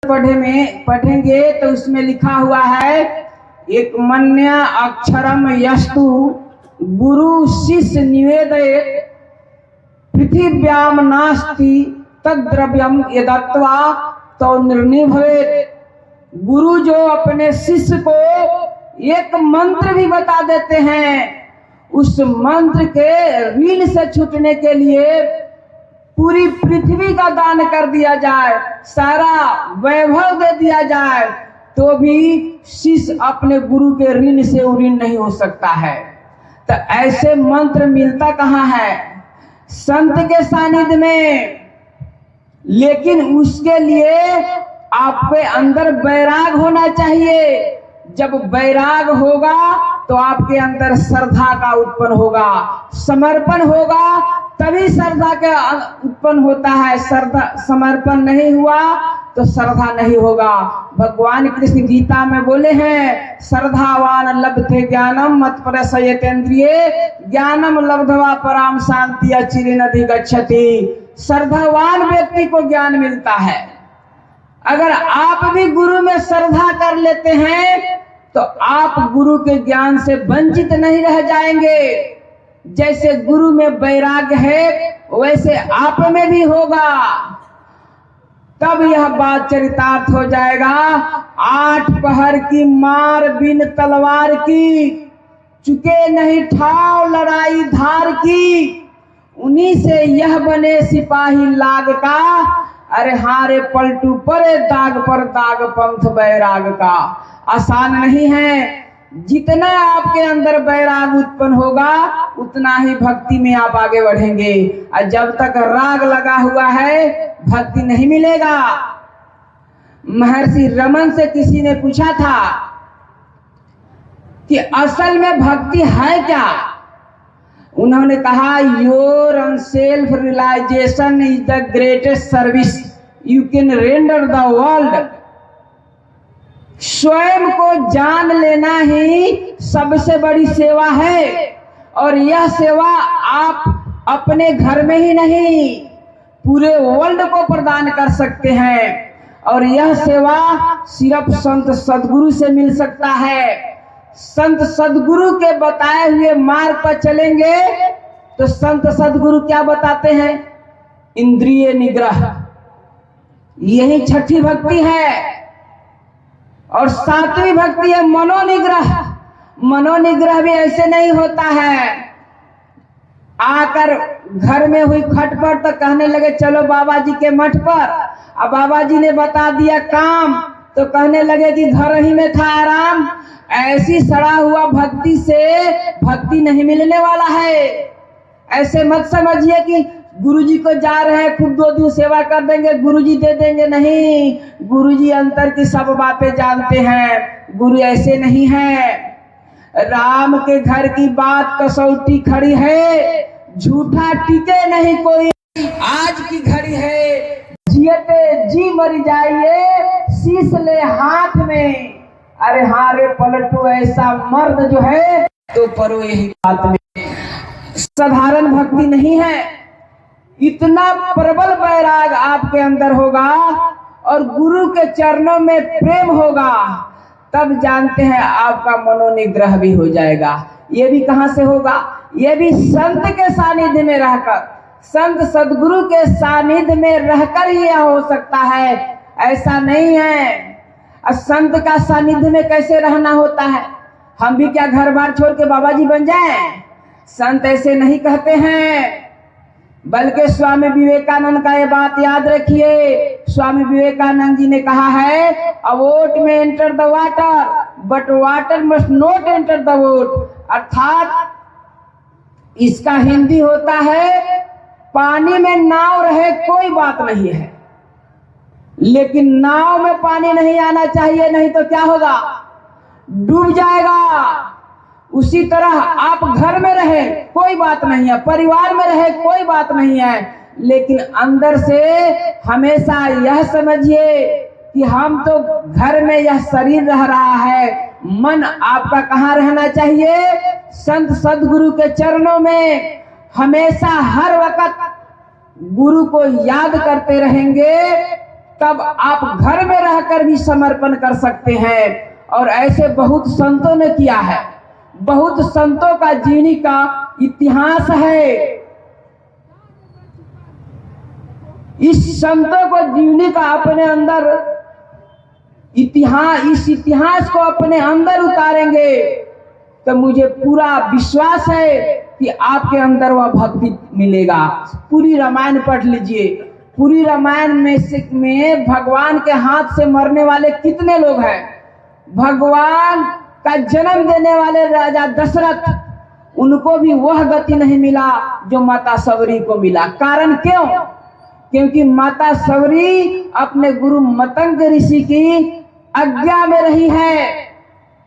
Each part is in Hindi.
पढ़ेंगे तो उसमें लिखा हुआ है, एक मन्य अक्षरम यस्तु गुरु शिष्य निवेदयेत् पृथिव्याम नास्ति तद्द्रव्यम यदत्वा तो निर्णय भवेत्। गुरु जो अपने शिष्य को एक मंत्र भी बता देते हैं, उस मंत्र के ऋण से छूटने के लिए पूरी पृथ्वी का दान कर दिया जाए, सारा वैभव दे दिया जाए, तो भी शिष्य अपने गुरु के ऋण से ऋण नहीं हो सकता है। तो ऐसे मंत्र मिलता कहाँ है? संत के सानिध्य में। लेकिन उसके लिए आपके अंदर वैराग होना चाहिए। जब वैराग होगा तो आपके अंदर श्रद्धा का उत्पन्न होगा, समर्पण होगा, तभी श्रद्धा का उत्पन्न होता है। श्रद्धा समर्पण नहीं हुआ तो श्रद्धा नहीं होगा। भगवान कृष्ण गीता में बोले हैं, श्रद्धावान लभते ज्ञानम मत परसयतेन्द्रिये ज्ञानम लब्ध्वा पराम शांति अचिरेनधिगच्छति। श्रद्धावान व्यक्ति को ज्ञान मिलता है। अगर आप भी गुरु में श्रद्धा कर लेते हैं तो आप गुरु के ज्ञान से वंचित नहीं रह जाएंगे। जैसे गुरु में वैराग्य है वैसे आप में भी होगा, तब यह बात चरितार्थ हो जाएगा। 8 पहर की मार बिन तलवार की, चुके नहीं ठाव लड़ाई धार की, उन्हीं से यह बने सिपाही लाग का, अरे हारे पलटू परे दाग पर दाग पंथ बैराग का। आसान नहीं है। जितना आपके अंदर बैराग उत्पन्न होगा उतना ही भक्ति में आप आगे बढ़ेंगे। और जब तक राग लगा हुआ है भक्ति नहीं मिलेगा। महर्षि रमन से किसी ने पूछा था कि असल में भक्ति है क्या? उन्होंने कहा, your self realisation is the greatest service you can render the world. स्वयं को जान लेना ही सबसे बड़ी सेवा है। और यह सेवा आप अपने घर में ही नहीं पूरे वर्ल्ड को प्रदान कर सकते हैं। और यह सेवा सिर्फ संत सदगुरु से मिल सकता है। संत सदगुरु के बताए हुए मार्ग पर चलेंगे तो संत सदगुरु क्या बताते हैं? इंद्रिय निग्रह, यही छठी भक्ति है। और 7वीं भक्ति है मनोनिग्रह। मनोनिग्रह भी ऐसे नहीं होता है आकर घर में हुई खटपट तो कहने लगे चलो बाबा जी के मठ पर। अब बाबा जी ने बता दिया काम तो कहने लगे कि घर ही में था आराम। ऐसी सड़ा हुआ भक्ति से भक्ति नहीं मिलने वाला है। ऐसे मत समझिए कि गुरुजी को जा रहे हैं, खूब 2 दिन सेवा कर देंगे, गुरुजी दे देंगे। नहीं, गुरुजी अंतर की सब बातें जानते हैं। गुरु ऐसे नहीं है। राम के घर की बात कसौटी खड़ी है, झूठा टिके नहीं कोई। आज की घड़ी है, जियते जी मर जाइए, शीश ले हाथ में। अरे हारे पलटू ऐसा मर्द जो है तो परो यही बात में। साधारण भक्ति नहीं है। इतना प्रबल वैराग आपके अंदर होगा और गुरु के चरणों में प्रेम होगा, तब जानते हैं आपका मनोनिग्रह भी हो जाएगा। ये भी कहां से होगा? ये भी संत के सानिध्य में रहकर, संत सदगुरु के सानिध्य में रहकर ही यह हो सकता है। ऐसा नहीं है। संत का सानिध्य में कैसे रहना होता है? हम भी क्या घर बार छोड़ के बाबा जी बन जाएं? संत ऐसे नहीं कहते हैं। बल्कि स्वामी विवेकानंद का ये बात याद रखिए। स्वामी विवेकानंद जी ने कहा है, अ वोट में enter the water but water must not enter the vote. अर्थात इसका हिंदी होता है, पानी में नाव रहे कोई बात नहीं है, लेकिन नाव में पानी नहीं आना चाहिए, नहीं तो क्या होगा? डूब जाएगा। उसी तरह आप घर में रहे कोई बात नहीं है, परिवार में रहे कोई बात नहीं है, लेकिन अंदर से हमेशा यह समझिए कि हम तो घर में यह शरीर रह रहा है। मन आपका कहाँ रहना चाहिए? संत सदगुरु के चरणों में। हमेशा हर वक्त गुरु को याद करते रहेंगे, तब आप घर में रह कर भी समर्पण कर सकते हैं। और ऐसे बहुत संतों ने किया है, बहुत संतों का जीने का इतिहास है। इस संतों को जीने का अपने अंदर इस इतिहास को अपने अंदर उतारेंगे तो मुझे पूरा विश्वास है कि आपके अंदर वह भक्ति मिलेगा। पूरी रामायण पढ़ लीजिए। पूरी रामायण में भगवान के हाथ से मरने वाले कितने लोग हैं। भगवान का जन्म देने वाले राजा दशरथ, उनको भी वह गति नहीं मिला जो माता सवरी को मिला। कारण क्यों? क्योंकि माता सवरी अपने गुरु मतंग ऋषि की आज्ञा में रही है।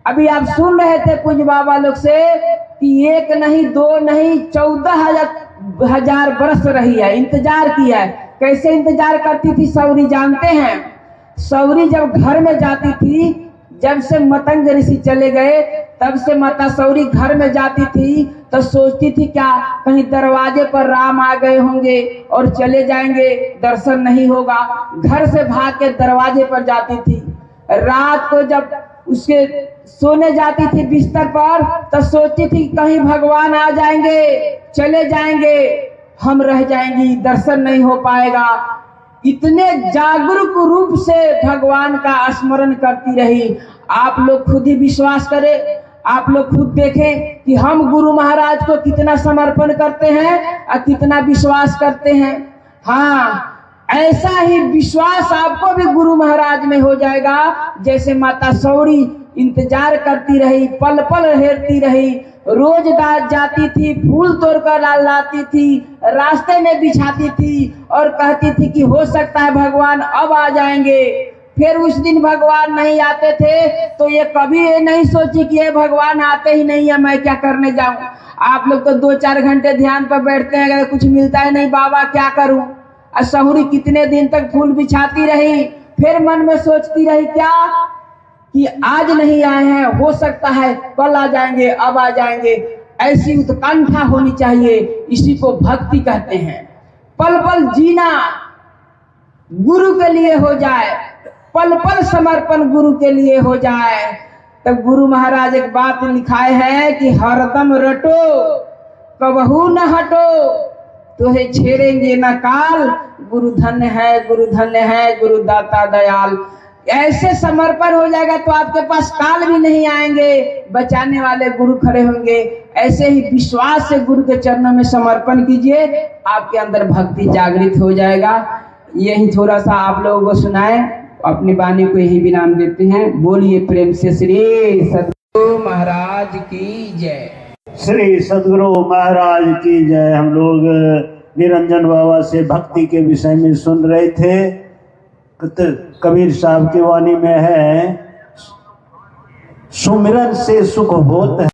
अभी आप सुन रहे थे पूज्य बाबा लोग से कि 1 नहीं 2 नहीं 14,000 वर्ष रही है, इंतजार किया है। कैसे इंतजार करती थी सवरी जानते हैं? सवरी जब घर में जाती थी, जब से मतंग ऋषि चले गए तब से माता सवरी घर में जाती थी तो सोचती थी क्या कहीं दरवाजे पर राम आ गए होंगे और चले जाएंगे, दर्शन नहीं होगा। घर से भाग के दरवाजे पर जाती थी। रात को जब उसके सोने जाती थी बिस्तर पर तो सोचती थी कहीं भगवान आ जाएंगे, चले जाएंगे, हम रह जाएंगी, दर्शन नहीं हो पाएगा। इतने जागरूक रूप से भगवान का स्मरण करती रही। आप लोग खुद ही विश्वास करें, आप लोग खुद देखें कि हम गुरु महाराज को कितना समर्पण करते हैं और कितना विश्वास करते हैं। हाँ, ऐसा ही विश्वास आपको भी गुरु महाराज में हो जाएगा। जैसे माता सवरी इंतजार करती रही, पल पल हेरती रही, रोज जाती थी, फूल तोड़कर लाती थी, रास्ते में बिछाती थी और कहती थी कि हो सकता है भगवान अब आ जाएंगे। फिर उस दिन भगवान नहीं आते थे तो ये कभी ये नहीं सोची कि ये भगवान आते ही नहीं है, मैं क्या करने जाऊं। आप लोग तो 2-4 घंटे ध्यान पर बैठते हैं, अगर कुछ मिलता है नहीं, बाबा क्या करूं। और सहुरी कितने दिन तक फूल बिछाती रही, फिर मन में सोचती रही क्या कि आज नहीं आए हैं, हो सकता है कल आ जाएंगे, अब आ जाएंगे। ऐसी उत्कंठा होनी चाहिए, इसी को भक्ति कहते हैं। पल पल जीना गुरु के लिए हो जाए, पल पल समर्पण गुरु के लिए हो जाए। तब गुरु महाराज एक बात लिखाए है कि हरदम रटो कबहू न हटो, तुहे छेड़ेंगे न काल, गुरु धन्य है, गुरु धन्य है, गुरु दाता दयाल। ऐसे समर्पण हो जाएगा तो आपके पास काल भी नहीं आएंगे, बचाने वाले गुरु खड़े होंगे। ऐसे ही विश्वास से गुरु के चरणों में समर्पण कीजिए, आपके अंदर भक्ति जागृत हो जाएगा। यही थोड़ा सा आप लोगों को सुनाए, अपनी वाणी को यही विराम देते हैं। बोलिए प्रेम से श्री सद्गुरु महाराज की जय। श्री सद्गुरु महाराज की जय। हम लोग निरंजन बाबा से भक्ति के विषय में सुन रहे थे। कबीर साहब की वाणी में है, सुमिरन से सुख होता है।